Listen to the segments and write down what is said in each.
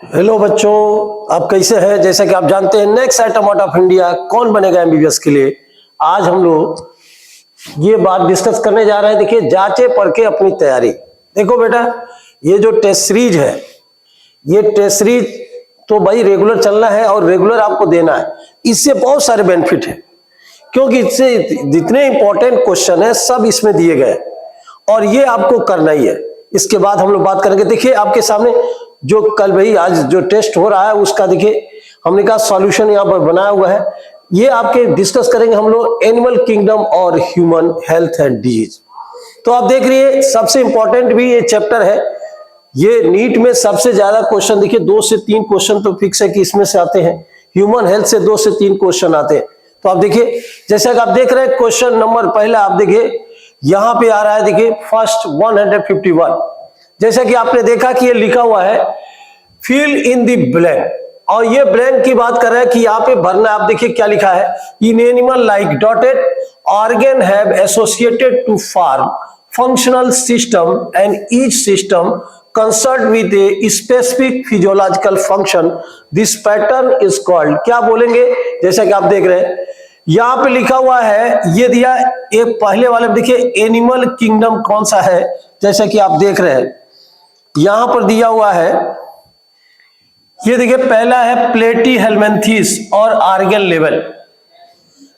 Hello बच्चों, आप कैसे हैं? जैसा कि आप जानते हैं, next item out of India कौन बनेगा एमबीबीएस के लिए। आज हम लोग ये बात डिस्कस करने जा रहे हैं। देखिए, जांचे पढ़ के अपनी तैयारी। देखो बेटा, ये जो टेस्ट सीरीज है, ये टेस्ट सीरीज तो भाई रेगुलर चलना है और रेगुलर आपको देना है। इससे बहुत सारे बेनिफिट है, क्योंकि इससे जितने इंपॉर्टेंट क्वेश्चन है सब इसमें दिए गए और ये आपको करना ही है। इसके बाद हम लोग बात करेंगे। देखिए, आपके सामने जो कल भाई आज जो टेस्ट हो रहा है उसका देखिए हमने कहा सॉल्यूशन यहाँ पर बनाया हुआ है। ये आपके डिस्कस करेंगे हम लोग एनिमल किंगडम और ह्यूमन हेल्थ एंड डिजीज। तो आप देख रही सबसे इंपॉर्टेंट भी ये चैप्टर है। ये नीट में सबसे ज्यादा क्वेश्चन देखिए 2 से 3 क्वेश्चन तो फिक्स है कि इसमें से आते हैं। ह्यूमन हेल्थ से 2 से 3 क्वेश्चन आते हैं। तो आप देखिए, जैसे कि आप देख रहे हैं क्वेश्चन नंबर पहला, आप देखिए यहां पे आ रहा है। देखिए फर्स्ट 151, जैसा कि आपने देखा कि ये लिखा हुआ है फिल इन द ब्लैंक, और ये ब्लैंक की बात कर रहा है कि यहाँ पे भरना। आप देखिए क्या लिखा है, in animal like dotted organ have associated to form functional system and each system concern with a specific physiological function, this pattern is called. क्या बोलेंगे, जैसा कि आप देख रहे हैं यहां पे लिखा हुआ है, ये दिया एक पहले वाले में। देखिए एनिमल किंगडम कौन सा है, जैसा कि आप देख रहे हैं यहां पर दिया हुआ है। ये देखिए पहला है प्लेटी हेलमेंथिस और आर्गन लेवल,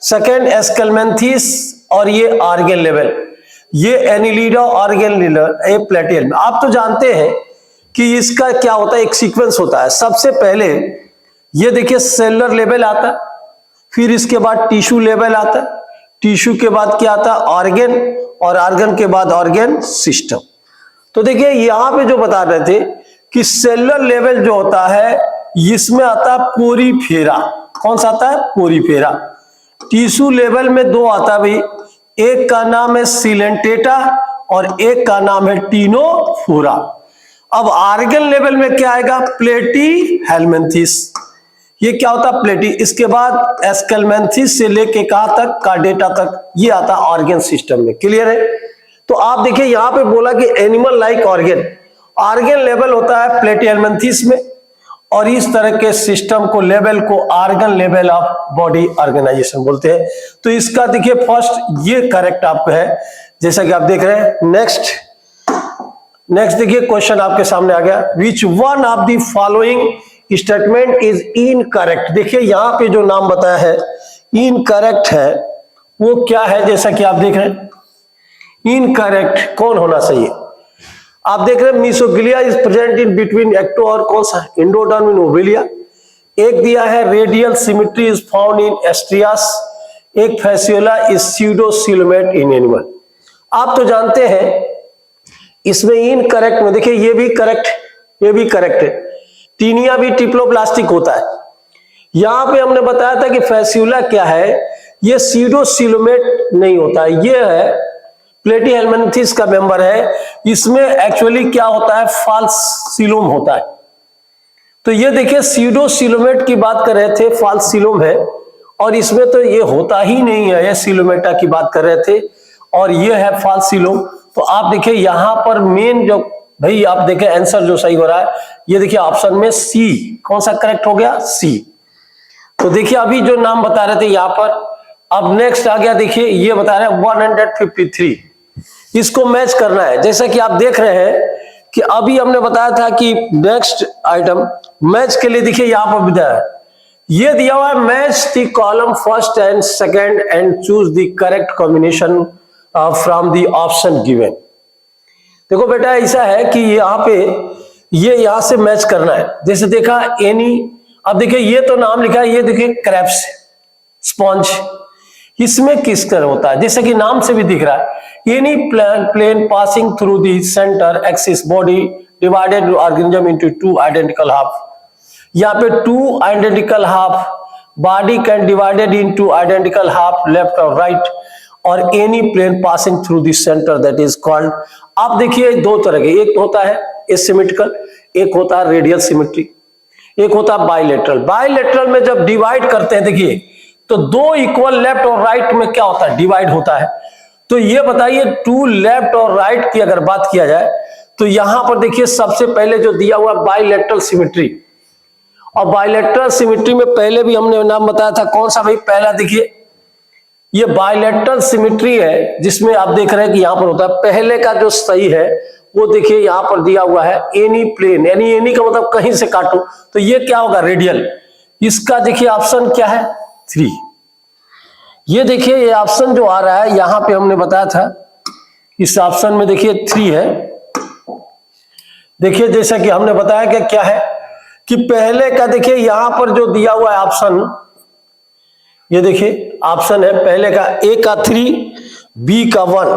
सेकेंड एस्केलमेंथिस और ये आर्गन लेवल, ये एनिलिडा ऑर्गन लेवल, ये प्लेटी। आप तो जानते हैं कि इसका क्या होता है, एक सीक्वेंस होता है। सबसे पहले ये देखिए सेलुलर लेवल आता है, फिर इसके बाद टिश्यू लेवल आता है, टिश्यू के बाद क्या आता है ऑर्गन, और ऑर्गन के बाद ऑर्गन सिस्टम। तो देखिए यहां पे जो बता रहे थे कि सेलुलर लेवल जो होता है इसमें आता है पोरीफेरा। कौन सा आता है, पोरीफेरा। टिश्यू लेवल में 2 आता है भाई, एक का नाम है सिलेंटेटा और एक का नाम है टीनोफोरा। अब आर्गन लेवल में क्या आएगा, प्लेटी हेलमेंथिस। ये क्या होता है, प्लेटी। इसके बाद एस्केलमेंथिस से लेके कहां तक, कार्डेटा तक, ये आता है ऑर्गन सिस्टम में। क्लियर है? तो आप देखिए यहां पे बोला कि animal like organ, organ level होता है प्लेटी हेलमेंथिस में, और इस तरह के सिस्टम को लेवल को organ level of body organisation बोलते हैं। तो इसका देखिए फर्स्ट ये करेक्ट आपको है, जैसा कि आप देख रहे हैं। नेक्स्ट देखिए क्वेश्चन आपके सामने आ गया, विच one of the following statement is incorrect. देखिए यहां पे जो नाम बताया है इनकरेक्ट है, वो क्या है, जैसा कि आप देख रहे हैं इनकरेक्ट कौन होना चाहिए। आप देख रहे हैं mesoglea is present in between ecto और कौन सा, इंडोडर्म इन ओवेलिया। एक दिया है radial symmetry is found in Asterias, एक Fasciola is pseudocoelomate in animal. आप तो जानते हैं इसमें इनकरेक्ट में देखिए ये भी करेक्ट, ये भी करेक्ट है। टीनिया भी टिप्लोप्लास्टिक होता है। यहां पे हमने बताया था कि फैसियोला क्या है, ये स्यूडोसिलोमेट नहीं होता है, ये है प्लेटी हेलमेंथिस का मेंबर है। इसमें एक्चुअली क्या होता है, फाल्सिलोम होता है। तो ये देखिए स्यूडोसिलोमेट की बात कर रहे थे, फाल्सिलोम है, और इसमें तो ये होता ही नहीं है, ये सिलोमेटा की बात कर रहे थे, और ये है फाल्सिलोम। तो आप देखिए यहां पर मेन जो भाई आप देखें आंसर जो सही हो रहा है, ये देखिए ऑप्शन में सी, कौन सा करेक्ट हो गया, सी। तो देखिए अभी जो नाम बता रहे थे यहां पर, अब नेक्स्ट आ गया। देखिए ये बता रहे हैं 153, इसको मैच करना है। जैसा कि आप देख रहे हैं कि अभी हमने बताया था कि नेक्स्ट आइटम मैच के लिए देखिए यहां पर दिया है, ये दिया हुआ है match the column first and second and choose the correct combination from the option given. देखो बेटा ऐसा है कि यहाँ पे ये यहां से मैच करना है। जैसे देखा एनी, अब देखिए ये तो नाम लिखा है, ये देखिए क्रैब्स, स्पॉन्ज, इसमें किस तरह होता है, जैसे कि नाम से भी दिख रहा है, any plane passing through the centre axis body divided organism into 2 identical half. यहाँ पे 2 identical half, body can divided into identical half left और राइट, और any plane passing through the centre that is called. आप देखिए 2 तरह के, एक होता है एसिमेट्रिकल, एक होता है रेडियल सिमेट्री, एक होता है बाइलेटरल। बाइलेटरल में जब डिवाइड करते हैं देखिए तो 2 इक्वल लेफ्ट और राइट में क्या होता है, डिवाइड होता है। तो ये बताइए 2 लेफ्ट और राइट की अगर बात किया जाए तो यहां पर देखिए सबसे पहले जो दिया हुआ बाइलेटरल सिमेट्री, और बायलैटरल सिमेट्री में पहले भी हमने नाम बताया था, कौन सा भाई? पहला देखिए, ये बायलैटरल सिमेट्री है जिसमें आप देख रहे हैं कि यहां पर होता है। पहले का जो सही है वो देखिए यहां पर दिया हुआ है एनी प्लेन, यानी एनी का मतलब कहीं से काटो, तो ये क्या होगा? रेडियल। इसका देखिए ऑप्शन क्या है? 3। ये देखिए ये ऑप्शन जो आ रहा है यहां पे हमने बताया था, इस ऑप्शन में देखिए 3 है। देखिए जैसा कि हमने बताया कि क्या है कि पहले का देखिए यहां पर जो दिया हुआ है ऑप्शन, ये देखिए ऑप्शन है पहले का ए का 3, बी का 1।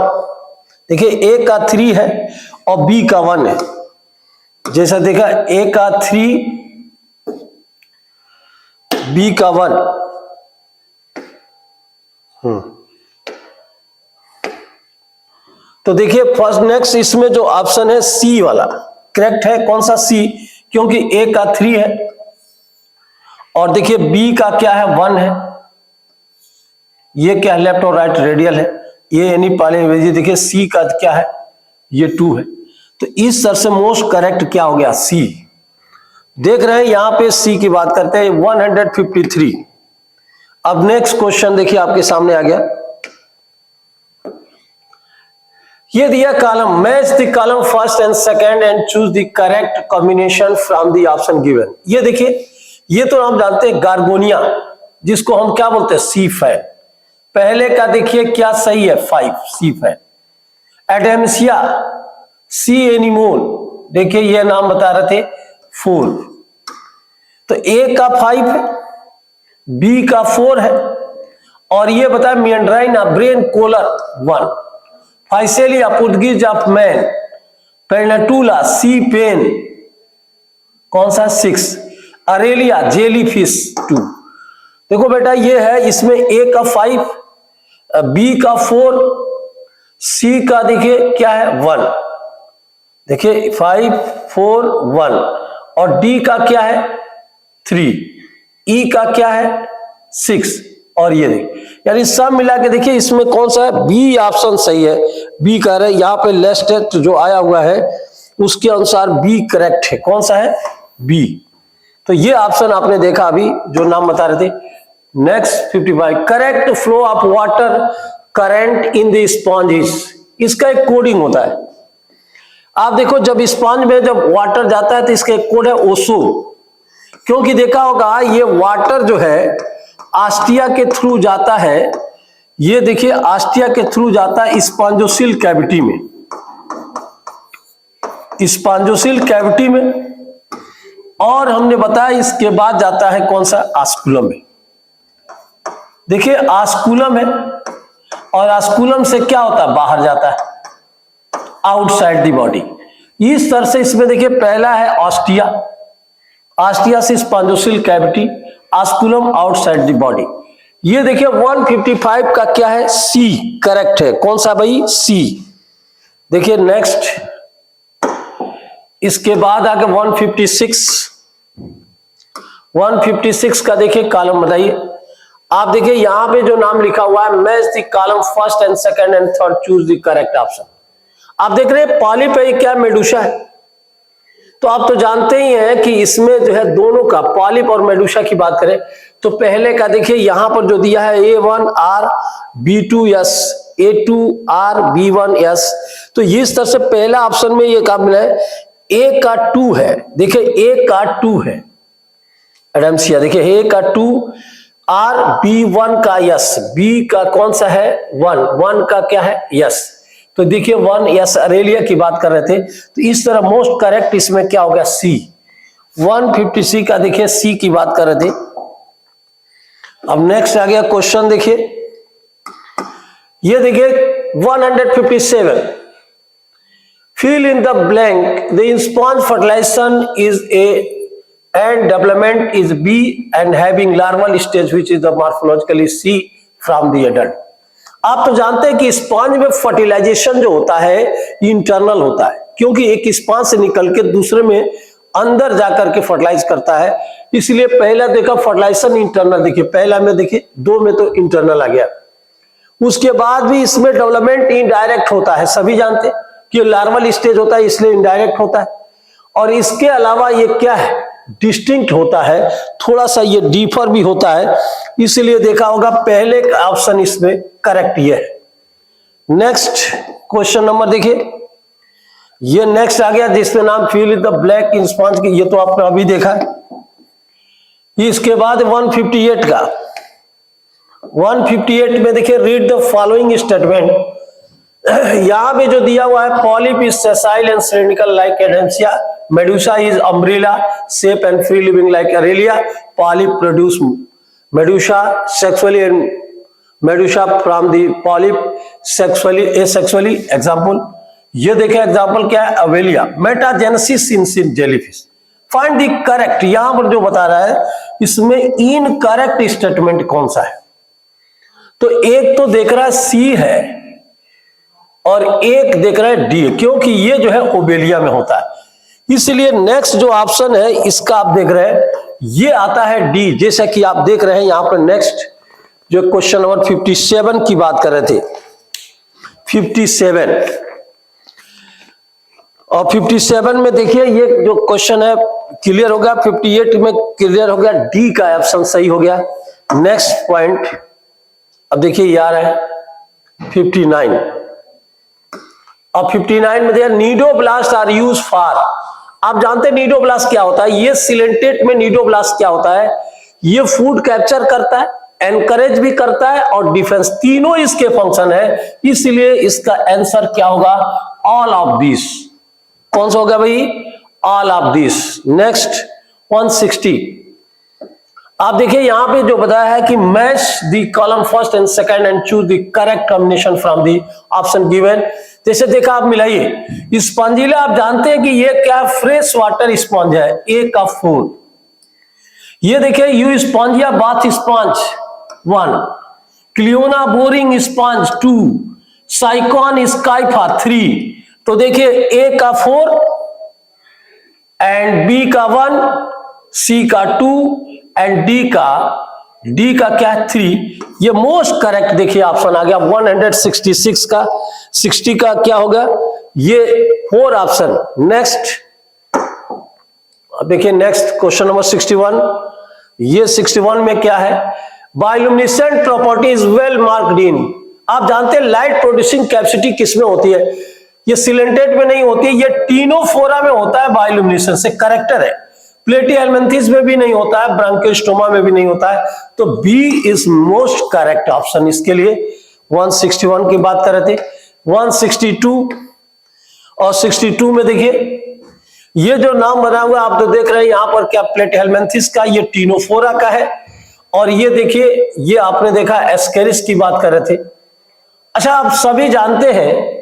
देखिए ए का 3 है और बी का 1 है। जैसा देखा ए का 3, बी का 1। तो देखिए फर्स्ट नेक्स्ट इसमें जो ऑप्शन है सी वाला करेक्ट है। कौन सा? सी, क्योंकि ए का 3 है और देखिए बी का क्या है? 1 है। ये क्या है? लेफ्ट और राइट रेडियल है। ये यानी पहले देखिए सी का क्या है? ये 2 है। तो इस तरह से मोस्ट करेक्ट क्या हो गया? सी। देख रहे हैं यहां पे सी की बात करते हैं 153। अब नेक्स्ट क्वेश्चन देखिए आपके सामने आ गया। ये दिया column, match the column first and second and choose the correct combination from the option given. ये देखिए ये तो हम जानते हैं गार्गोनिया, जिसको हम क्या बोलते हैं? सी फैन। पहले का देखिए क्या सही है? 5, सी फैन। एडेमसिया, सी एनिमोन, देखिए ये नाम बता रहे थे 4। तो ए का 5 है, बी का 4 है और ये बताया Meandrina brain coral 1। Physalia Portuguese of man, Pennatula sea pen, कौन सा? 6। Aurelia jellyfish 2। देखो बेटा ये है, इसमें ए का 5, बी का 4, सी का देखिए क्या है? 1। देखिए 5, 4, 1 और डी का क्या है? 3, ई का क्या है? 6 और ये देखिए, यानी सब मिला के देखिए इसमें कौन सा है? बी ऑप्शन सही है। बी कह रहे हैं यहाँ पे लेटेस्ट जो आया हुआ है उसके अनुसार बी करेक्ट है। कौन सा है? बी। तो ये ऑप्शन आपने देखा अभी जो नाम बता रहे थे। Next 55, correct flow of water current in the sponge. इसका एक कोडिंग होता है। आप देखो जब स्पॉन्ज में जब वाटर जाता है तो इसका एक कोड है ओसो, क्योंकि देखा होगा ये वाटर जो है आस्टिया के थ्रू जाता है। ये देखिए आस्टिया के थ्रू जाता है स्पॉन्जोसिल कैविटी में, स्पॉन्जोसिल कैविटी में, और हमने बताया इसके बाद जाता है कौन सा? आस्कुलम में। देखिए आस्कुलम है और आस्कुलम से क्या होता है? बाहर जाता है, आउटसाइड द बॉडी। इस तरह से इसमें देखिए पहला है ऑस्टिया, ऑस्टिया से spongocoel cavity, osculum outside the body. ये देखिए 155 का क्या है? सी करेक्ट है। कौन सा भाई? सी। देखिए नेक्स्ट इसके बाद आगे 156 का देखिए कॉलम बताइए। आप देखिए यहां पे जो नाम लिखा हुआ है match the column first and second and third, choose the correct option. आप देख रहे हैं पॉलिप है, क्या मेडुसा है? तो आप तो जानते ही हैं कि इसमें जो है दोनों का, पॉलिप और मेडुसा की बात करें तो पहले का देखिए यहां पर जो दिया है A1R B2S A2R B1S, तो इस तरह से पहला ऑप्शन में ये काम मिला है। A का 2 है, देखिए A का 2 है एडम्सिया, देखिए A का 2 R B1 का यस, B का कौन सा है? 1 का क्या है? यस। तो देखिए 1 यस अरेलिया की बात कर रहे थे, तो इस तरह मोस्ट करेक्ट इसमें क्या हो गया? सी। 150 का देखिए सी की बात कर रहे थे। अब नेक्स्ट आ गया क्वेश्चन, देखिए ये देखिए 157, fill in the blank, the sponge fertilization is A and development is B and having larval stage which is the morphologically C from the adult। आप तो जानते हैं कि स्पॉन्ज में फर्टिलाइजेशन जो होता है इंटरनल होता है, क्योंकि एक स्पॉन्ज से निकल के दूसरे में अंदर जाकर के फर्टिलाइज करता है, इसलिए पहला देखा फर्टिलाइजेशन इंटरनल, देखिए पहला में देखिए 2 में तो इंटरनल आ गया। उसके बाद भी इसमें डेवलपमेंट इनडायरेक्ट होता है, सभी जानते हैं कि लार्वल स्टेज होता है इसलिए इनडायरेक्ट होता है। और इसके अलावा ये क्या है? डिस्टिंक्ट होता है, थोड़ा सा ये डिफर भी होता है, इसलिए देखा होगा पहले का ऑप्शन इसमें करेक्ट ये है। नेक्स्ट क्वेश्चन नंबर देखिए, ये नेक्स्ट आ गया जिसमें नाम fill the blank in sponge की, ये तो आपने अभी देखा है। इसके बाद 158 का 158 में देखिए, रीड द फॉलोइंग स्टेटमेंट। यहां पे जो दिया हुआ है, polyp is sessile and cylindrical like Adamsia, medusa is umbrella shape and free living like Aurelia, polyp produce medusa sexually and medusa from the polyp sexually asexually. Example, ये देखें example क्या है, Obelia, metagenesis in jellyfish. Find the correct, यहां पर जो बता रहा है इसमें इनकरेक्ट स्टेटमेंट कौन सा है। तो एक तो देख रहा है सी है और एक देख रहा है डी, क्योंकि ये जो है ओबेलिया में होता है, इसलिए नेक्स्ट जो ऑप्शन है इसका आप देख रहे हैं ये आता है डी। जैसा कि आप देख रहे हैं यहां पर नेक्स्ट जो क्वेश्चन नंबर 57 की बात कर रहे थे, 57 और 57 में देखिए ये जो क्वेश्चन है क्लियर हो गया, 58 में क्लियर हो गया, डी का ऑप्शन सही हो गया। नेक्स्ट पॉइंट अब देखिए यार है 59, अब 59 में देखिए नीडोब्लास्ट आर यूज फॉर। आप जानते हैं नीडोब्लास्ट क्या होता है, ये सिलेंटेट में नीडोब्लास्ट क्या होता है, ये फूड कैप्चर करता है, एनकरेज भी करता है और डिफेंस, तीनों इसके फंक्शन है, इसलिए इसका आंसर क्या होगा, ऑल ऑफ दिस। कौन सा हो गया भाई, ऑल ऑफ दिस। नेक्स्ट 160, आप देखिए यहां पे जो बताया है कि match the column first and second and choose the correct combination from the option given. जैसे देखा आप मिलाइए, स्पंजिला आप जानते हैं कि ये क्या फ्रेश वाटर स्पंज है, ए का 4, ये देखिए यू स्पंज या bath sponge 1, Cliona boring sponge 2, Sycon Scypha 3। तो देखिए ए का 4 एंड बी का 1, सी का 2 एंड डी का क्या है 3। ये मोस्ट करेक्ट देखिए ऑप्शन आ गया 166 का, 60 का क्या होगा, ये 4 ऑप्शन। नेक्स्ट देखिए नेक्स्ट क्वेश्चन नंबर 61, ये 61 में क्या है, bioluminescent property is well marked in. आप जानते हैं लाइट प्रोड्यूसिंग कैपेसिटी किसमें होती है, ये सिलेंटेट में नहीं होती है, ये टीनोफोरा में होता है बायोल्यूमिनेसेंस से, करेक्टर है। प्लेटीहेल्मिन्थेस में भी नहीं होता है, ब्रांकियोस्टोमा में भी नहीं होता है, तो B is most correct option इसके लिए। 161 की बात कर रहे थे, 162 और 62 में देखिए ये जो नाम बना हुआ आप तो देख रहे हैं यहां पर क्या, प्लेटीहेल्मिन्थेस का, ये टीनोफोरा का है, और ये देखिए ये आपने देखा एस्केरिस की बात कर रहे थे। अच्छा आप सभी जानते हैं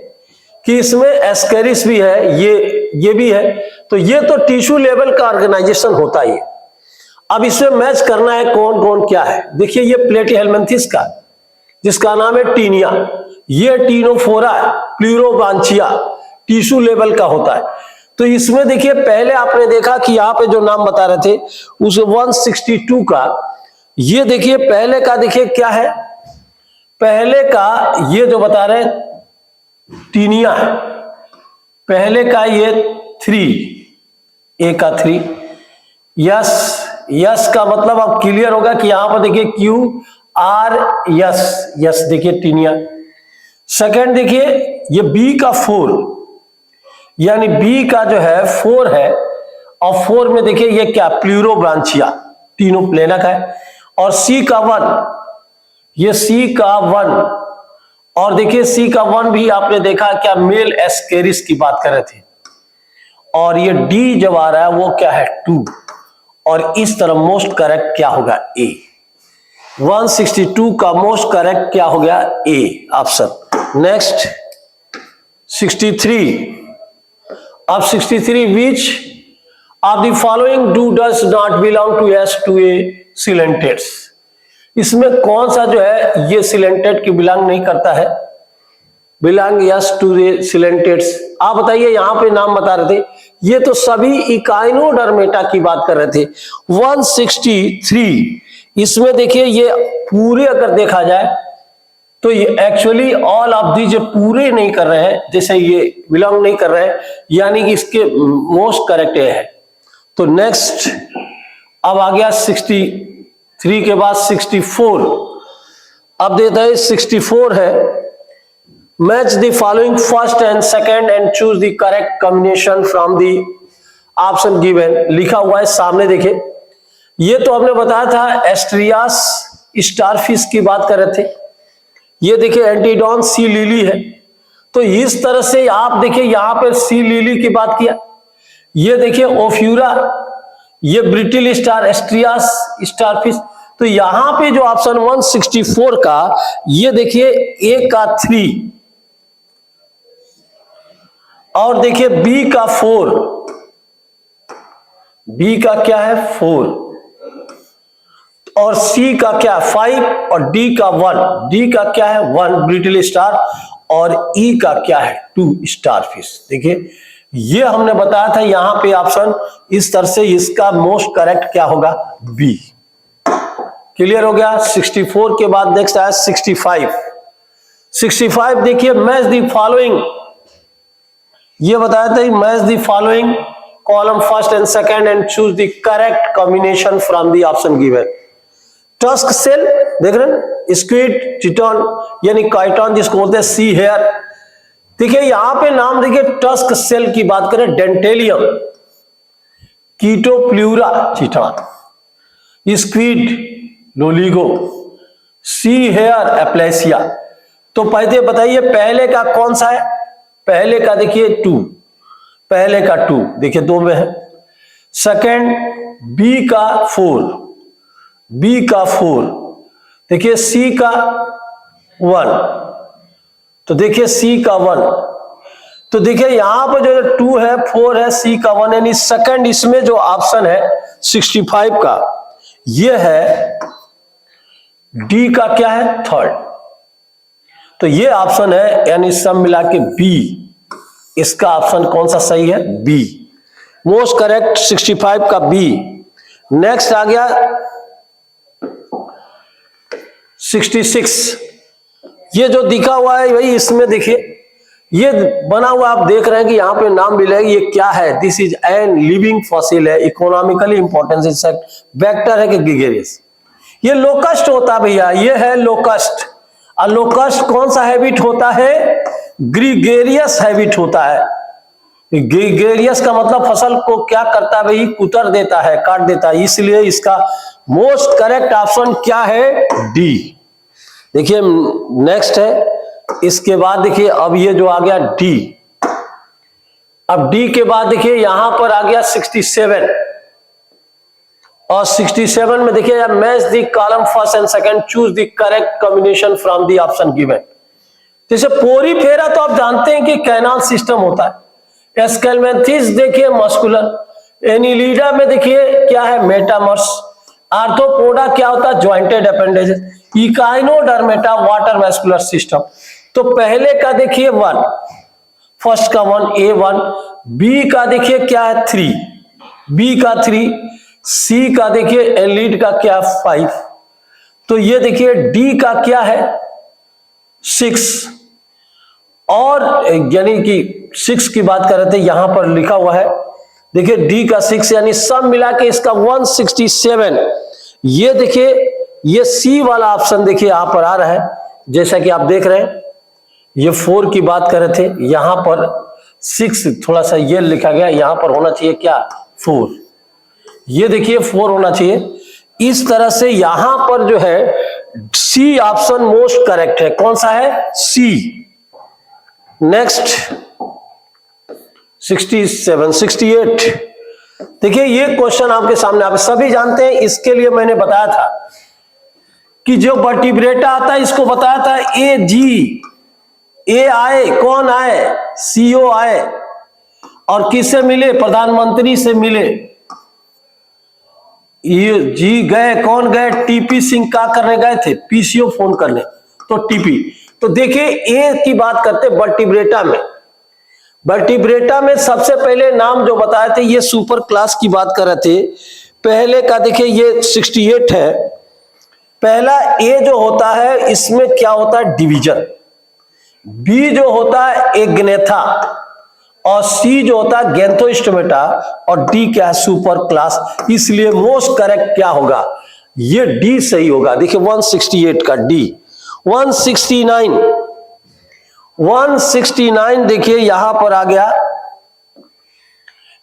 कि इसमें एस्केरिस भी है, ये भी है, तो ये तो टिश्यू लेवल का ऑर्गेनाइजेशन होता ही है। अब इसमें मैच करना है कौन कौन क्या है। देखिए ये प्लेटीहेल्मिन्थेस का जिसका नाम है टीनिया, ये टीनोफोरा प्लूरोब्रांचिया टिश्यू लेवल का होता है। तो इसमें देखिए पहले आपने देखा कि यहां पे जो नाम बता रहे थे उस 162 का, ये देखिए पहले का देखिए क्या है, पहले का ये जो बता रहे टीनिया है, पहले का ये 3, ए का 3, यस का मतलब अब क्लियर होगा कि यहां पर देखिए क्यू आर यस देखिए टीनिया। सेकंड देखिए ये बी का 4, यानी बी का जो है 4 है, और 4 में देखिए ये क्या, प्लूरोब्रांचिया टीनोप्लेना का है, और सी का 1, ये सी का 1, और देखिए सी का 1 भी आपने देखा क्या, मेल एस्केरिस की बात कर रहे थे, और ये डी जब आ रहा है वो क्या है 2, और इस तरह मोस्ट करेक्ट क्या होगा, ए। 162 का मोस्ट करेक्ट क्या हो गया, ए ऑप्शन। नेक्स्ट 63, अब 63 which of the following does not belong to S2A coelenterates. इसमें कौन सा जो है ये सिलेंटेट की बिलोंग नहीं करता है, बिलोंग S2A सिलेंटेट्स। आप बताइए यहां पे नाम बता रहे थे, ये तो सभी इकाइनोडर्मेटा की बात कर रहे थे। 163 इसमें देखिए ये पूरे अगर देखा जाए तो ये एक्चुअली ऑल ऑफ दी जो पूरे नहीं कर रहे हैं, जैसे ये बिलोंग नहीं कर रहे हैं, यानी कि इसके मोस्ट करेक्ट है। तो नेक्स्ट अब आ गया 63 के बाद 64। अब देता है 64 है, match the following first and second and choose the correct combination from the option given. लिखा हुआ है सामने देखिए, ये तो हमने बताया था एस्ट्रियास स्टारफिश की बात कर रहे थे। ये देखिए एंटीडॉन सी लिली है, तो इस तरह से आप देखिए यहां पर सी लिली की बात किया। ये देखिए ओफ्यूरा, ये ब्रिटिल स्टार, एस्ट्रियास स्टारफिश। तो यहां पे जो ऑप्शन 164 का, ये देखिए ए का 3 और देखिए बी का 4, बी का क्या है 4 और सी का क्या 5 और डी का 1, डी का क्या है 1 ब्रिटिल स्टार और ई का क्या है 2 स्टारफिश। देखिए ये हमने बताया था यहां पे ऑप्शन इस तरह से, इसका मोस्ट करेक्ट क्या होगा बी। क्लियर हो गया। 64 के बाद नेक्स्ट आया 65। 65 देखिए मैच द फॉलोइंग, ये बताया था match the following column first and second and choose the correct combination from the option given. Tusk shell देख रहे हैं, स्क्विड, चिटॉन यानी काइटॉन जिसको बोलते हैं सी हेयर। देखिए यहां पे नाम देखिए टस्क सेल की बात करें Dentalium, कीटोप्ल्यूरा चिटॉन, squid Loligo, see here Aplysia. तो पहले बताइए पहले का कौन सा है, पहले का देखिए 2, पहले का 2 देखिए 2 में है। सेकंड बी का 4, बी का 4 देखिए, सी का 1 तो देखिए सी का 1। तो देखिए यहां पर जो 2 है 4 है सी का 1, यानी सेकंड इसमें जो ऑप्शन है 65 का ये है डी का क्या है 3rd। तो ये ऑप्शन है यानी सब मिला के बी, इसका ऑप्शन कौन सा सही है बी, मोस्ट करेक्ट 65 का बी। नेक्स्ट आ गया 66। ये जो दिखा हुआ है वही इसमें देखिए ये बना हुआ आप देख रहे हैं कि यहां पे नाम मिलेगा, ये क्या है, this is an living fossil है, इकोनॉमिकली इंपॉर्टेंस इंसेक्ट, वेक्टर है कि ग्रेगेरियस। ये लोकस्ट होता है भैया, ये है लोकस्ट। और लोकस्ट कौन सा हैबिट होता है, ग्रीगेरियस हैबिट होता है। ग्रीगेरियस का मतलब फसल को क्या करता है भाई, कुतर देता है, काट देता है, इसलिए इसका मोस्ट करेक्ट ऑप्शन क्या है डी। देखिए नेक्स्ट है, इसके बाद देखिए अब ये जो आ गया डी। अब डी के बाद देखिए यहां पर आ गया 67 और 67 में देखिए match the column first and second choose the correct combination from the option given. जैसे पोरीफेरा तो आप जानते हैं कि कैनाल सिस्टम होता है, एस्केलमेंथिस देखिए मस्कुलर, एनिलिडा में देखिए क्या है मेटामर्स, आर्थ्रोपोडा क्या होता है jointed appendages, Echinodermata water vascular system. तो पहले का देखिए 1, फर्स्ट का 1 A1, बी का देखिए क्या है 3, बी का 3, सी का देखिए एलिड का क्या 5, तो ये देखिए डी का क्या है 6 और यानी कि 6 की बात कर रहे थे, यहां पर लिखा हुआ है देखिए डी का 6 यानी सब मिला के इसका 167। ये देखिए ये सी वाला ऑप्शन देखिए यहां पर आ रहा है, जैसा कि आप देख रहे हैं ये 4 की बात कर रहे थे, यहां पर 6 थोड़ा सा ये लिखा गया, यहां पर होना चाहिए क्या 4, ये देखिए 4 होना चाहिए। इस तरह से यहां पर जो है सी ऑप्शन मोस्ट करेक्ट है, कौन सा है सी। नेक्स्ट 67 68 देखिए ये क्वेश्चन आपके सामने, आप सभी जानते हैं, इसके लिए मैंने बताया था कि जो वर्टिब्रेटा आता है इसको बताया था ए जी, ए आए कौन आए सीओ आए और किससे मिले प्रधानमंत्री से मिले, ये जी गए कौन गए टीपी सिंह का करने गए थे पीसीओ फोन करने, तो टीपी। तो देखिए ए की बात करते वर्टिब्रेटा में, वर्टिब्रेटा में सबसे पहले नाम जो बताए थे ये सुपर क्लास की बात कर रहे थे। पहले का देखिए ये 68 है, पहला ए जो होता है इसमें क्या होता है डिवीजन, बी जो होता है एग्नेथा और सी जो होता है गैंथोस्टोमेटा और डी क्या है सुपर क्लास। इसलिए मोस्ट करेक्ट क्या होगा, ये डी सही होगा। देखिए 168 का डी। 169 देखिए यहां पर आ गया,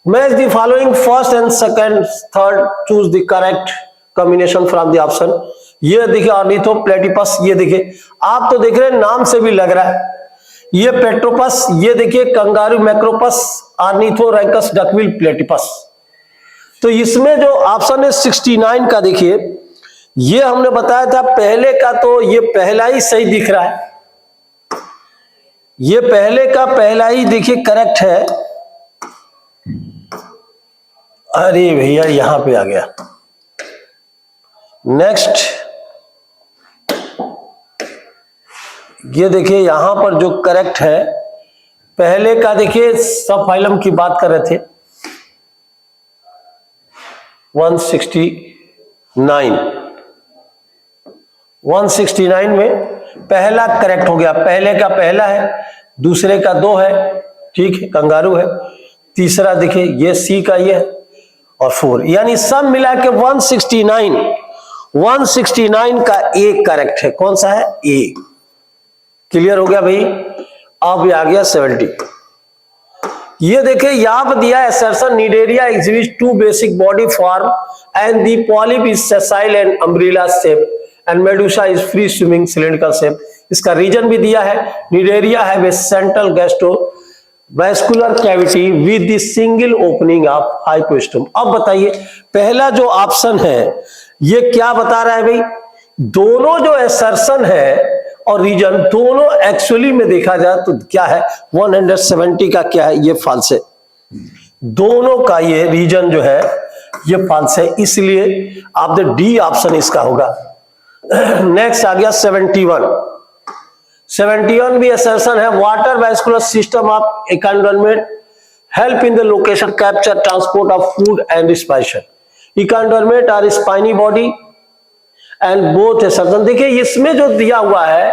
match the following first and second third, choose the correct combination from the option. ये देखिए ऑर्निथोप्लेटिपस, ये देखिए आप तो देख रहे हैं नाम से भी लग रहा है, ये पेट्रोपस, ये देखिए कंगारू मैक्रोपस, ऑर्निथोरैंकस डकविल प्लेटिपस। तो इसमें जो ऑप्शन है 69 का देखिए, ये हमने बताया था पहले का, तो ये पहला ही सही दिख रहा है, ये पहले का पहला ही देखिए करेक्ट है। अरे भैया यहां पे आ गया। नेक्स्ट ये देखिए यहां पर जो करेक्ट है पहले का, देखिए सब फाइलम की बात कर रहे थे। 169 में पहला करेक्ट हो गया, पहले का पहला है, दूसरे का दो है, ठीक है, कंगारू है, तीसरा देखिए ये सी का ये है और 4, यानी सब मिला के 169 का ए करेक्ट है। कौन सा है, ए। क्लियर हो गया भाई। अब आ गया 70। ये देखिए यहां पर दिया assertion Cnidaria exhibits two basic body form and the polyp is sessile and umbrella shape and medusa is free swimming cylindrical shape। इसका रीजन भी दिया है, Cnidaria have a central gastrovascular cavity with the single opening of hypostomy। अब बताइए पहला जो option है ये क्या बता रहा है भाई, दोनों जो assertion है और रीजन दोनों एक्चुअली में देखा जाए तो क्या है, 170 का क्या है, ये फॉल्स है। दोनों का ये रीजन जो है ये फॉल्स है, इसलिए आप द डी ऑप्शन इसका होगा। नेक्स्ट आ गया 71 भी असर्शन है, water vascular system of echinoderm help in the location capture transport of food and respiration. Echinoderm are spiny body and both assertion. देखिए इसमें जो दिया हुआ है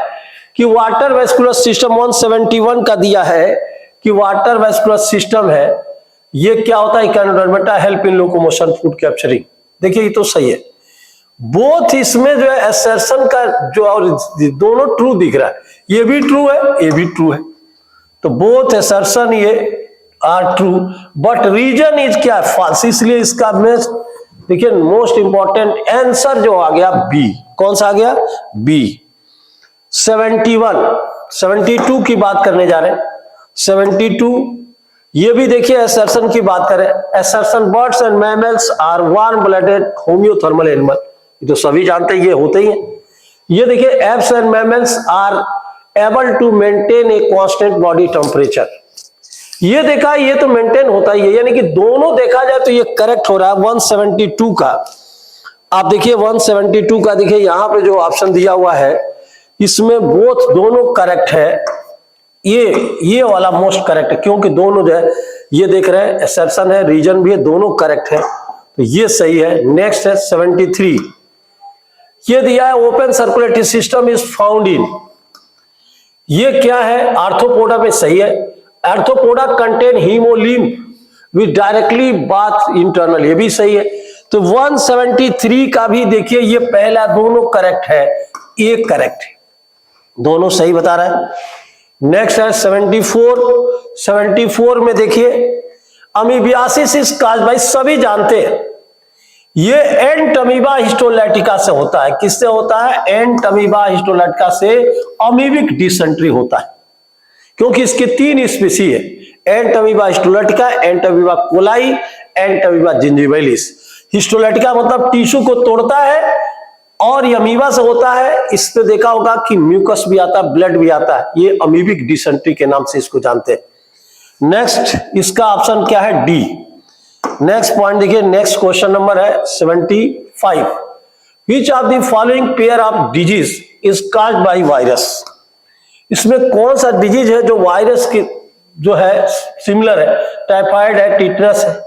कि वाटर वैस्कुलर सिस्टम 171 का दिया है कि वाटर वैस्कुलर सिस्टम है, ये क्या होता है, echinoderm help in locomotion food capturing. देखिए ये तो सही है, बोथ इसमें जो है असर्शन का जो और दोनों ट्रू दिख रहा है, ये भी ट्रू है ये भी ट्रू है, तो बोथ असर्शन ये are true but reason is क्या है, फॉल्स। इसलिए इसका में देखिए मोस्ट इंपॉर्टेंट आंसर जो आ गया बी। कौन सा आ गया, बी। 72 की बात करने जा रहे हैं। 72 ये भी देखिए असर्शन की बात करें, assertion birds and mammals are warm blooded homeothermal animal, ये तो सभी जानते हैं, ये होते ही हैं। ये देखिए apes and mammals are able to maintain a constant body temperature, ये देखा ये तो मेंटेन होता ही है, यानी कि दोनों देखा जाए तो ये करेक्ट हो रहा है 172 का। आप देखिए 172 का देखिए यहां पे जो ऑप्शन दिया हुआ है इसमें बोथ दोनों करेक्ट है, ये वाला मोस्ट करेक्ट है, क्योंकि दोनों जो है ये देख रहे हैं एक्सेप्शन है रीजन भी है, दोनों करेक्ट है, तो ये सही है। नेक्स्ट है 73, ये दिया है open circulatory system is found इन, ये क्या है, आर्थ्रोपोडा में सही है। Arthropoda contain haemolymph with directly bath internal, ये भी सही है। तो 173 का भी देखिए ये पहला दोनों करेक्ट है, ये करेक्ट है, दोनों सही बता रहा है। नेक्स्ट है 74 में देखिए अमीबियासिस इज काज्ड बाय, सभी जानते हैं ये एंटमीबा हिस्टोलैटिका से होता है। किससे होता है, एंटमीबा हिस्टोलैटिका से अमीबिक डिसेंट्री होता है, क्योंकि इसके 3 स्पीसी है, एंटमीबा हिस्टोलैटिका, एंटमीबा कोलाई, एंटमीबा जिंजिबैलिस। हिस्टोलैटिका मतलब टिश्यू को तोड़ता है और ये अमीबा से होता है, इस पे देखा होगा कि म्यूकस भी आता है, ब्लड भी आता है, ये अमीबिक डिसेंट्री के नाम से इसको जानते हैं। नेक्स्ट इसका ऑप्शन क्या है, डी। नेक्स्ट पॉइंट देखिए, नेक्स्ट क्वेश्चन नंबर है 75, which of the following pair of disease is caused by virus. इसमें कौन सा डिजीज है जो वायरस की जो है सिमिलर है, टाइफाइड है, टिटनस है।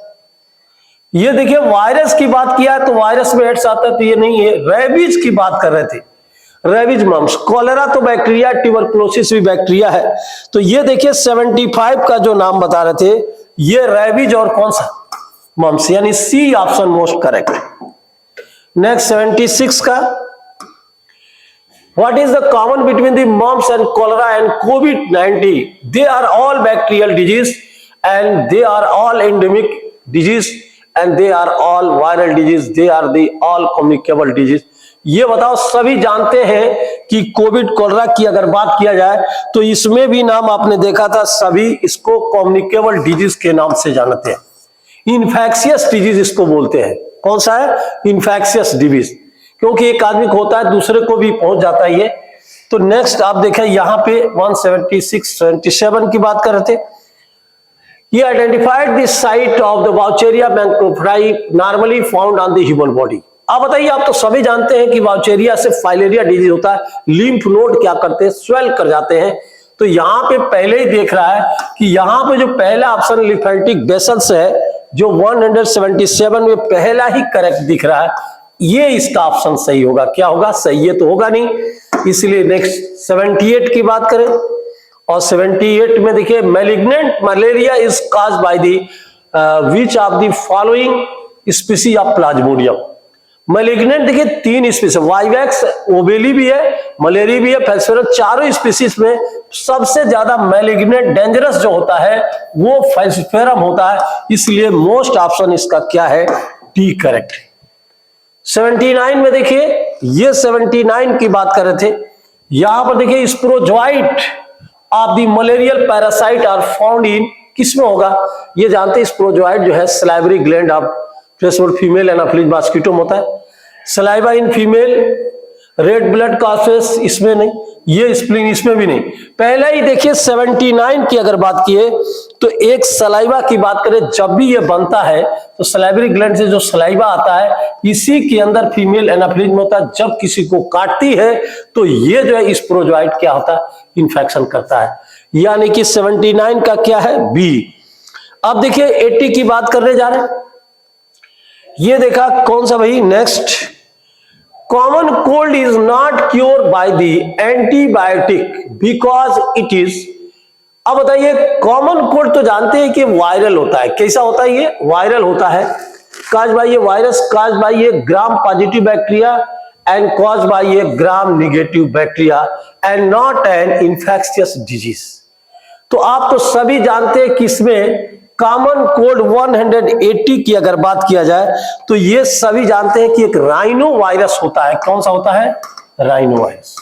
ये देखिए वायरस की बात किया है तो वायरस में एड्स आता है, तो ये नहीं है। रेबीज की बात कर रहे थे, रेबीज मम्स, कॉलेरा तो बैक्टीरिया, ट्यूबरकुलोसिस भी बैक्टीरिया है। तो ये देखिए 75 का जो नाम बता रहे थे ये रेबीज और कौन सा मम्स, यानी C option most correct. Next 76 का, what is the common between the mumps and cholera and COVID-19? They are all bacterial disease and they are all endemic disease and they are all viral disease, they are the all communicable disease। ये बताओ, सभी जानते हैं कि Covid cholera की अगर बात किया जाए तो इसमें भी नाम आपने देखा था, सभी इसको कम्युनिकेबल डिजीज के नाम से जानते हैं। इन्फेक्शियस डिजीज इसको बोलते हैं। कौन सा है? इन्फेक्शियस डिजीज, क्योंकि एक आदमी को होता है दूसरे को भी पहुंच जाता है ये। तो नेक्स्ट आप देखें यहाँ पे 176, 77 की बात कर रहे थे। ये identified the site of the Wuchereria macrophage normally found on the human body. आप बताइए, आप तो सभी जानते हैं कि वाउचेरिया से फाइलेरिया डिजीज होता है, लिम्फ नोड क्या करते हैं, स्वेल कर जाते हैं। तो यहाँ पे पहले ही देख रहा है कि यहाँ पे जो पहला ऑप्शन लिम्फेटिक वेसल्स है जो 177 में पहला ही करेक्ट दिख रहा है, ये इसका ऑप्शन सही होगा। क्या होगा? सही, ये तो होगा नहीं, इसलिए नेक्स्ट 78 की बात करें। और 78 में देखिए, malignant malaria is caused by the which of the following species of Plasmodium. Malignant देखिए 3 स्पीसीज, वाइवैक्स, ओबेली भी है, मलेरिया भी है, फैल्सिफेरम, चारों स्पीसीज में सबसे ज्यादा मैलिग्नेंट डेंजरस जो होता है वो फैल्सिफेरम होता है, इसलिए मोस्ट ऑप्शन इसका क्या है? D correct. 79 में देखिए, ये 79 की बात कर रहे थे। यहां पर देखिए, sporozoite of the malarial parasite are found in, किसमें होगा? ये जानते हैं, स्पोरोजोइट जो है salivary gland of female Anopheles mosquito में होता है। Saliva in female, red blood कॉसेस इसमें नहीं, ये स्प्लीन इसमें भी नहीं। पहले ही देखिए 79 की अगर बात किए तो एक सलाइवा की बात करें, जब भी ये बनता है तो सलाइवरी ग्लैंड से जो सलाइवा आता है इसी के अंदर फीमेल एनाफिलिस में होता है। जब किसी को काटती है तो ये जो है स्पोरोजोइट क्या होता है? इन्फेक्शन करता है। यानी कि 79 का क्या है? बी। अब देखिए 80 की बात करने जा रहे हैं। ये देखा कौन सा भाई? Next, common cold is not cure by the antibiotic because it is. अब बताइए, कॉमन कोल्ड तो जानते हैं कि वायरल होता है। कैसा होता है? ये वायरल होता है, काज बाय ये वायरस, काज बाय ये gram positive bacteria and cause by ये gram negative bacteria and not an infectious disease. तो आप तो सभी जानते हैं कि इसमें कॉमन कोल्ड 180 की अगर बात किया जाए तो ये सभी जानते हैं कि एक राइनो वायरस होता है। कौन सा होता है? Rhino virus.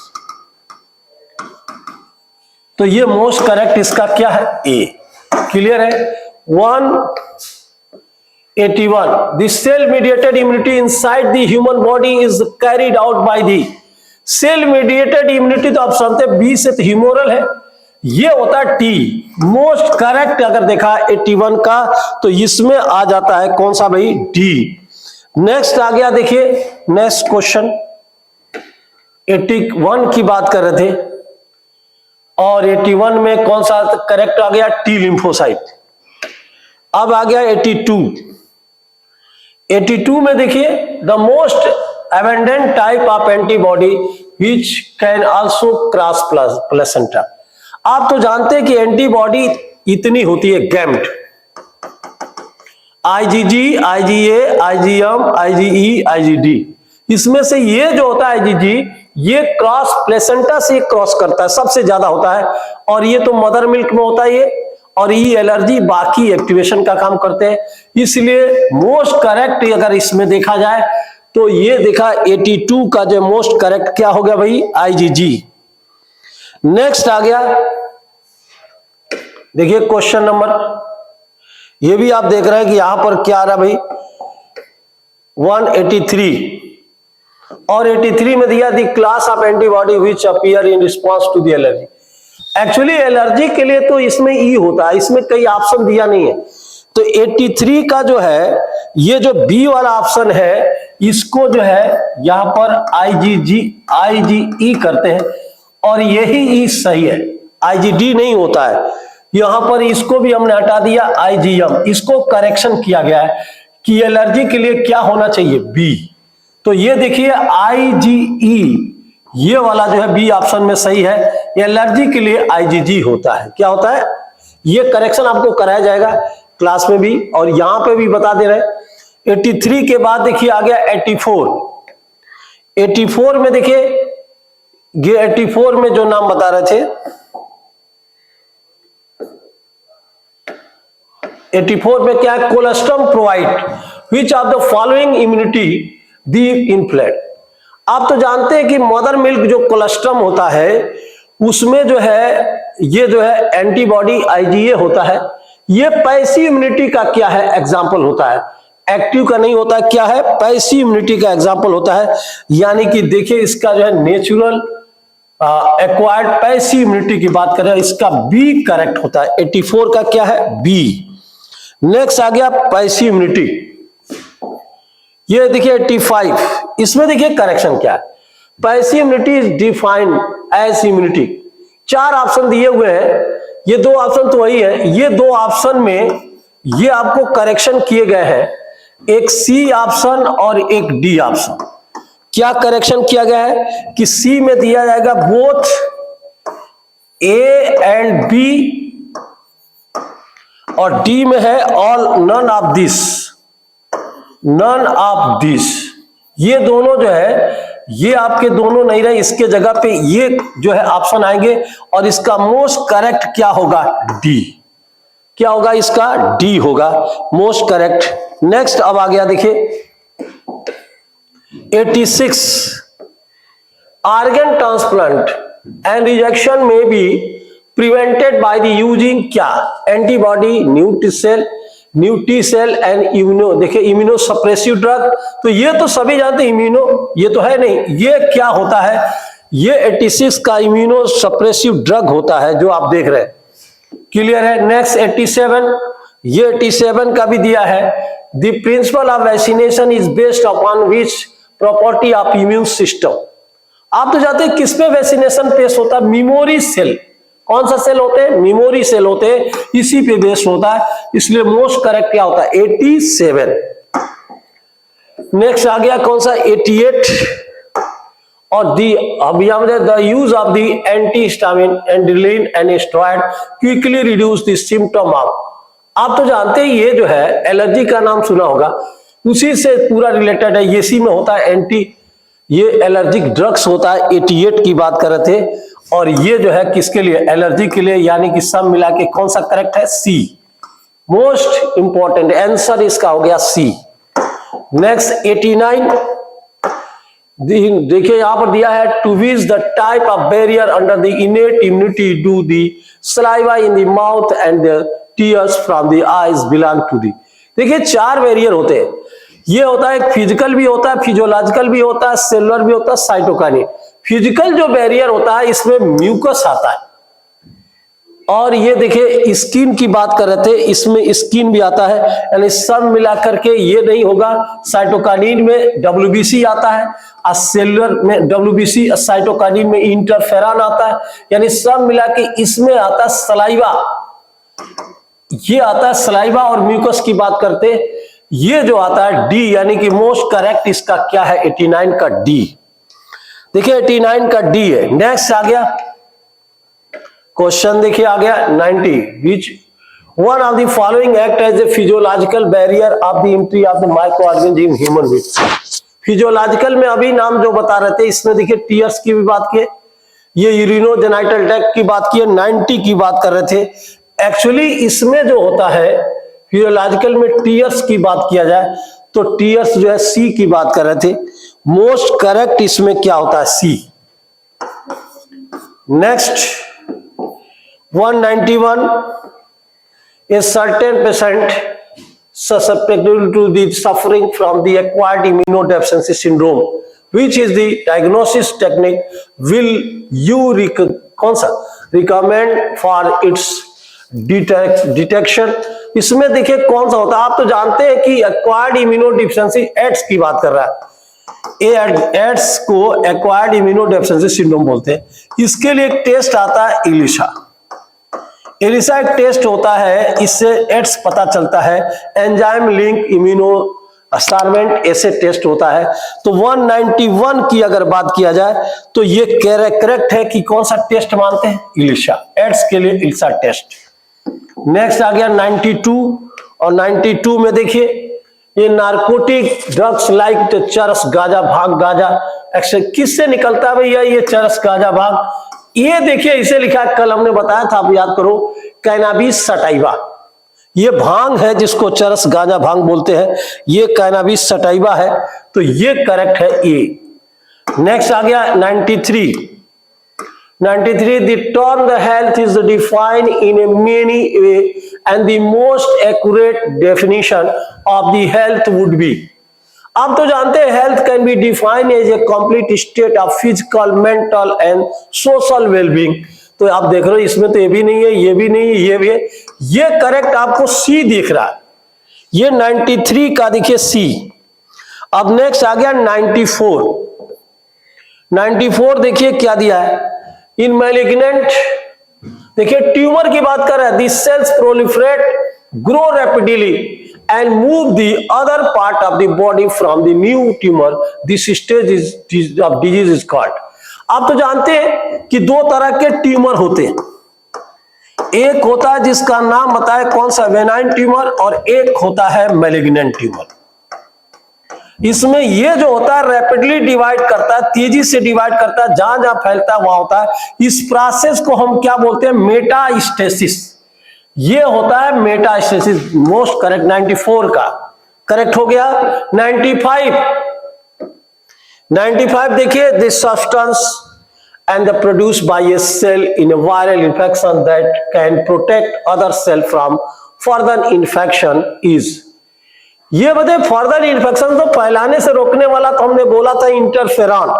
तो ये मोस्ट करेक्ट इसका क्या है? ए। क्लियर है? 181, the cell mediated immunity inside the human body is carried out by the cell mediated immunity. तो आप जानते हैं बी से तो ह्यूमोरल है, ये होता है टी। मोस्ट करेक्ट अगर देखा 81 का तो इसमें आ जाता है कौन सा भाई? डी। नेक्स्ट आ गया, देखिए नेक्स्ट क्वेश्चन 81 की बात कर रहे थे और 81 में कौन सा करेक्ट आ गया? T lymphocyte. अब आ गया 82। 82 में देखिए, the most abundant type of antibody which can also cross placenta. आप तो जानते हैं कि एंटीबॉडी इतनी होती है, GAMED, IgG, IgA, IgM, IgE, IgD. इसमें से ये जो होता है आईजीजी, ये क्रॉस प्लेसेंटा से क्रॉस करता है, सबसे ज्यादा होता है। और ये तो मदर मिल्क में होता है ये, और ये एलर्जी बाकी एक्टिवेशन का काम करते हैं। इसलिए मोस्ट करेक्ट अगर इसमें देखा जाए तो ये देखा 82 का जो मोस्ट करेक्ट क्या हो गया भाई? आईजीजी। नेक्स्ट आ गया, देखिए क्वेश्चन नंबर, ये भी आप देख रहे हैं कि यहां पर क्या आ रहा भाई? 183 और 83 में दिया the class of antibody which appear in response to the allergy. Actually allergy के लिए तो इसमें ई होता है, इसमें कई ऑप्शन दिया नहीं है। तो 83 का जो है, ये जो बी वाला ऑप्शन है, इसको जो है यहां पर आईजीई करते हैं और यही ई सही है, आईजीडी नहीं होता है। यहां पर इसको भी हमने हटा दिया, आईजीएम। इसको करेक्शन किया गया है कि एलर्जी के लिए क्या होना चाहिए? बी। तो ये देखिए आईजीई ये वाला जो है बी ऑप्शन में सही है। एलर्जी के लिए आईजीजी होता है। क्या होता है? ये करेक्शन आपको कराया जाएगा क्लास में भी और यहां पे भी बता दे रहे हैं। 83 के बाद देखिए आ गया 84। 84 में देखिए, ये 84 में जो नाम बता रहे थे, 84 में क्या है? Colostrum provide which of the following immunity the inflate. आप तो जानते हैं कि मदर मिल्क जो कोलेस्ट्रम होता है उसमें जो है ये जो है एंटीबॉडी आईजीए होता है। ये पैसिव इम्यूनिटी का क्या है? एग्जाम्पल होता है। एक्टिव का नहीं होता है। क्या है? पैसिव इम्यूनिटी का एग्जाम्पल होता है। यानी कि देखिए इसका जो है नेचुरल एक्वायर्ड पैसिव इम्यूनिटी की बात करें, इसका बी करेक्ट होता है। 84 का क्या है? बी। नेक्स्ट आ गया पैसिव इम्यूनिटी। ये देखिए 85, इसमें देखिए करेक्शन क्या है? Passive immunity is defined as immunity. 4 option दिए हुए हैं, ये 2 ऑप्शन तो वही है। ये 2 ऑप्शन में ये आपको करेक्शन किए गए हैं, एक सी ऑप्शन और एक डी ऑप्शन। क्या करेक्शन किया गया है कि सी में दिया जाएगा बोथ ए एंड बी और डी में है all none of this, none of this. ये दोनों जो है ये आपके दोनों नहीं रहे, इसके जगह पे ये जो है ऑप्शन आएंगे और इसका मोस्ट करेक्ट क्या होगा? डी। क्या होगा इसका? डी होगा मोस्ट करेक्ट। नेक्स्ट अब आ गया देखिए 86, ऑर्गन ट्रांसप्लांट एंड रिजेक्शन में be prevented by the using क्या? एंटीबॉडी, न्यूट्रीसेल एंड इम्यूनो। देखिए इम्यूनो सप्रेसिव ड्रग, तो ये तो सभी जानते हैं इम्यूनो, ये तो है नहीं। ये क्या होता है? ये 86 का इम्यूनो सप्रेसिव ड्रग होता है जो आप देख रहे हैं। क्लियर है? नेक्स्ट 87, ये 87 का भी दिया है। The principle of vaccination is based upon which property of immune system. आप तो जानते हैं किस पे वैक्सीनेशन बेस्ड होता है? Memory cell. कौन सा सेल होते हैं? मेमोरी सेल होते हैं, इसी पे बेस्ड होता है। इसलिए मोस्ट करेक्ट क्या होता है? 87। नेक्स्ट आ गया कौन सा? 88 और the use of the antihistamine एंड्रेलिन and steroid quickly reduce the symptom of. आप तो जानते हैं ये जो है एलर्जी का नाम सुना होगा, उसी से पूरा रिलेटेड है। ये सी में होता है एंटी, ये एलर्जिक ड्रग्स होता है। 88 की बात कर रहे थे और ये जो है किसके लिए? एलर्जी के लिए। यानी कि सब मिला के कौन सा करेक्ट है? सी। मोस्ट इंपॉर्टेंट आंसर इसका हो गया सी। नेक्स्ट 89, देखिए यहां पर दिया है to which the type of barrier under the innate immunity do the saliva in the mouth and the tears from the eyes belong to the. देखिए 4 बैरियर होते हैं। ये होता है फिजिकल भी होता है, फिजियोलॉजिकल भी होता है, सेलुलर भी होता है, साइटोकाइनिन। फिजिकल जो बैरियर होता है इसमें म्यूकस आता है। और ये देखिए स्किन की बात कर रहे थे, इसमें स्किन भी आता है। यानी सब मिलाकर के ये नहीं होगा। साइटोकाइनिन में डब्ल्यूबीसी आता है और सेलुलर में डब्ल्यूबीसी, साइटोकाइनिन में इंटरफेरॉन आता है। यानी सब मिला के इसमें आता है सलाइवा, ये आता है सलाइवा। और म्यूकस की बात करते ये जो आता है डी, यानी कि मोस्ट करेक्ट इसका क्या है? 89 का डी। देखिए 89 का डी है। नेक्स्ट आ गया क्वेश्चन, देखिए आ गया 90, which one of the following act as a physiological barrier of the entry of the microorganism in human being. Physiological में अभी नाम जो बता रहे थे, इसमें देखिए टीयर्स की भी बात की, ये यूरिनोजेनाइटल ट्रैक्ट की बात की, 90 की बात कर रहे थे। एक्चुअली इसमें जो होता है फिजियोलॉजिकल में टीयर्स की बात किया जाए तो टीयर्स जो है सी की बात कर रहे थे। मोस्ट करेक्ट इसमें क्या होता है? C. Next 191, a certain patient susceptible to the suffering from the acquired immunodeficiency syndrome, which is the diagnosis technique will you कौन सा recommend for its डिटेक्शन? इसमें देखिए कौन सा होता है? आप तो जानते हैं कि एक्वायर्ड इम्यूनोडेफिशिएंसी एड्स की बात कर रहा है। एड्स को एक्वायर्ड इम्यूनोडेफिशिएंसी सिंड्रोम बोलते हैं। इसके लिए एक टेस्ट आता है एलिसा। एक टेस्ट होता है, इससे एड्स पता चलता है। एंजाइम लिंक इम्यूनो अस्टारमेंट ऐसे टेस्ट होता है। तो 191 की अगर बात किया जाए तो ये करेक्ट है कि कौन सा टेस्ट मानते हैं, इलिशा, एड्स के लिए इलिशा टेस्ट। नेक्स्ट आ गया 92, और 92 में देखिए ये नारकोटिक ड्रग्स लाइक चरस, गांजा, भांग, गांजा किससे निकलता है भैया ये चरस, गांजा, भांग? ये देखिए इसे लिखा है, कल हमने बताया था, आप याद करो, कैनाबिस सटाइवा। ये भांग है जिसको चरस, गांजा, भांग बोलते हैं, ये कैनाबिस सटाइवा है, तो ये करेक्ट है ए। नेक्स्ट आ गया 93, the term the health is defined in a many way and the most accurate definition of the health would be। आप तो जानते हैं health can be defined as a complete state of physical, mental and social wellbeing. तो आप देख रहे हो इसमें तो ये भी नहीं है, ये भी नहीं है, ये भी है, ये करेक्ट आपको सी दिख रहा है, ये 93 का देखिए सी। अब नेक्स्ट आ गया 94 देखिए क्या दिया है, इन मैलिग्नेंट, देखिए ट्यूमर की बात कर रहा है, this sales proliferate, grow rapidly and move the other part of the body from the new tumour, this stage of disease is called. आप तो जानते हैं कि दो तरह के ट्यूमर होते हैं, एक होता है जिसका नाम बताए कौन सा, वेनाइन ट्यूमर, और एक होता है मैलिग्नेंट ट्यूमर। इसमें ये जो होता है रैपिडली डिवाइड करता है, तेजी से डिवाइड करता है, जहां जहां फैलता है वहां होता है। इस प्रोसेस को हम क्या बोलते हैं, मेटास्टेसिस। ये होता है मेटास्टेसिस। मोस्ट करेक्ट 94 का करेक्ट हो गया। 95 देखिए, this substance and the produced by a cell in a viral infection that can protect other cell from further infection is। ये बताए फर्दर इन्फेक्शन तो फैलाने से रोकने वाला तो हमने बोला था इंटरफेरॉन।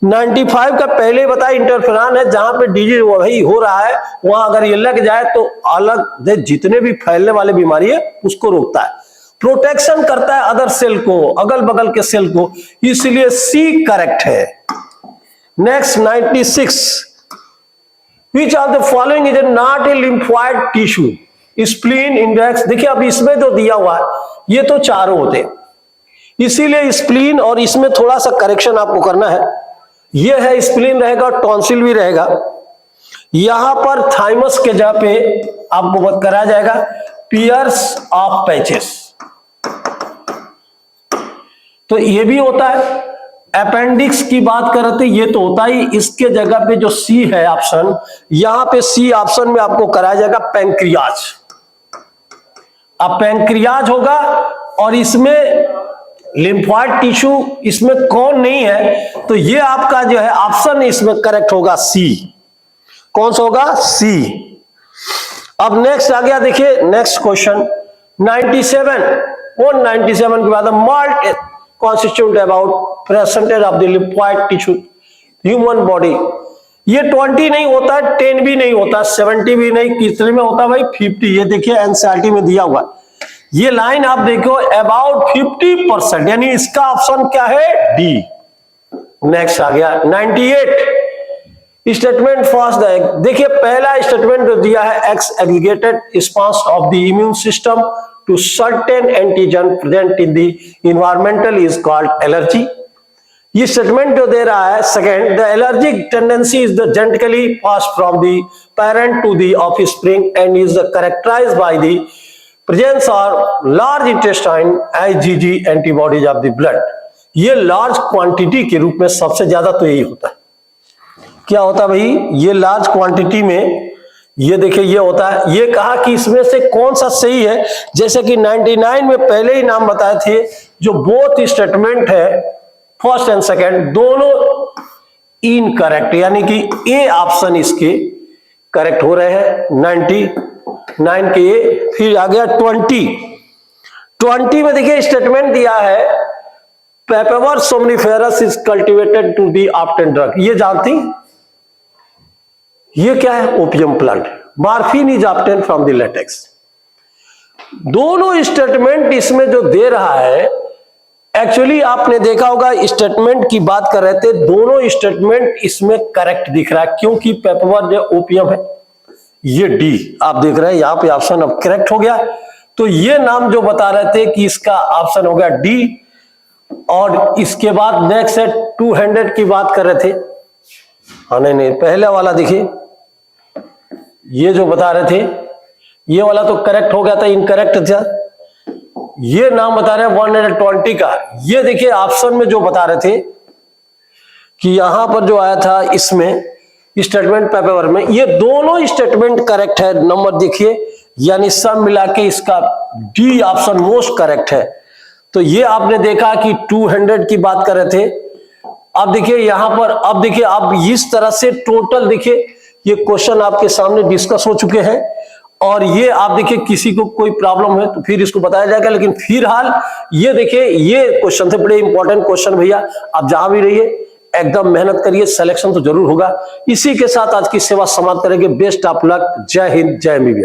95 का पहले बताया इंटरफेरॉन है, जहां पे डिजीज वही हो रहा है वहां अगर ये लग जाए तो अलग जितने भी फैलने वाले बीमारी है उसको रोकता है, प्रोटेक्शन करता है अदर सेल को, अगल बगल के सेल को, इसलिए सी करेक्ट है। Next 96, which of the following is not a lymphoid tissue? Spleen, index, देखिए अब इसमें जो दिया हुआ है ये तो चारों होते हैं, इसीलिए स्प्लीन, और इसमें थोड़ा सा करेक्शन आपको करना है, ये है स्प्लीन रहेगा, टॉन्सिल भी रहेगा। यहां पर थाइमस के जगह पे आपको बात कराया जाएगा पियर्स ऑफ पैचेस, तो ये भी होता है। अपेंडिक्स की बात कर रहे थे, ये तो होता ही, इसके जगह पे जो सी है ऑप्शन, यहां पे सी ऑप्शन में आपको कराया जाएगा पैंक्रियाज। अब पैंक्रियाज होगा और इसमें लिम्फॉइड टिश्यू इसमें कौन नहीं है, तो ये आपका जो है ऑप्शन इसमें करेक्ट होगा सी। कौन सा होगा, सी। अब नेक्स्ट आ गया, देखिए नेक्स्ट क्वेश्चन 97 के बाद malt constitute about percentage of the lymphoid tissue human body। ये 20 नहीं होता, 10 भी नहीं होता, 70 भी नहीं, कितने में होता भाई 50। ये देखिए एनसीईआरटी में दिया हुआ, ये लाइन आप देखो अबाउट 50%, यानी इसका ऑप्शन क्या है, डी। नेक्स्ट आ गया 98 स्टेटमेंट फर्स्ट, देखिए पहला स्टेटमेंट जो दिया है, x aggregated response of the immune system to certain antigen present in the environmental is called allergy। ये स्टेटमेंट जो दे रहा है second, the allergic tendency is the genetically pass from the parent to the offspring and is characterised by the presence of large intestine IgG antibodies of the blood. ये large quantity के रूप में सबसे ज्यादा तो यही होता है। क्या होता है भाई, ये लार्ज क्वांटिटी में, ये देखिए ये होता है। ये कहा कि इसमें से कौन सा सही है, जैसे कि 99 में पहले ही नाम बताए थे, जो बोथ स्टेटमेंट है फर्स्ट एंड सेकंड दोनों इनकरेक्ट, यानी कि ए ऑप्शन इसके करेक्ट हो रहे हैं 99 के ए। फिर आ गया 20 में देखिए स्टेटमेंट दिया है Papaver somniferum is cultivated to the obtain drug. ये जानती, ये क्या है, opium plant. Morphine is obtain from the latex. दोनों स्टेटमेंट इसमें जो दे रहा है, एक्चुअली आपने देखा होगा स्टेटमेंट की बात कर रहे थे, दोनों स्टेटमेंट इसमें करेक्ट दिख रहा है, क्योंकि पेपेवर जो ओपियम है, ये डी आप देख रहे हैं, यहां पे ऑप्शन अब करेक्ट हो गया। तो ये नाम जो बता रहे थे कि इसका ऑप्शन हो गया डी। और इसके बाद नेक्स्ट है 200 की बात कर रहे थे। हाँ नहीं पहले वाला देखिए, ये जो बता रहे थे ये वाला तो करेक्ट हो गया था, इनकरेक्ट था। ये नाम बता रहे हैं 120 का। ये देखिए ऑप्शन में जो बता रहे थे कि यहां पर जो आया था इसमें स्टेटमेंट पेपर में, ये दोनों स्टेटमेंट करेक्ट है। नंबर देखिए, यानी सब मिला के इसका डी ऑप्शन मोस्ट करेक्ट है। तो ये आपने देखा कि 200 की बात कर रहे थे। अब देखिए यहां पर, अब देखिए आप इस तरह से टोटल देखिए ये क्वेश्चन आपके सामने डिस्कस हो चुके हैं। और ये आप देखिए किसी को कोई प्रॉब्लम है तो फिर इसको बताया जाएगा, लेकिन फिलहाल ये देखिए ये क्वेश्चन थे, बड़े इंपॉर्टेंट क्वेश्चन भैया। आप जहां भी रहिए एकदम मेहनत करिए, सिलेक्शन तो जरूर होगा। इसी के साथ आज की सेवा समाप्त करेंगे। Best of luck. जय हिंद, जय एमबीबीएस।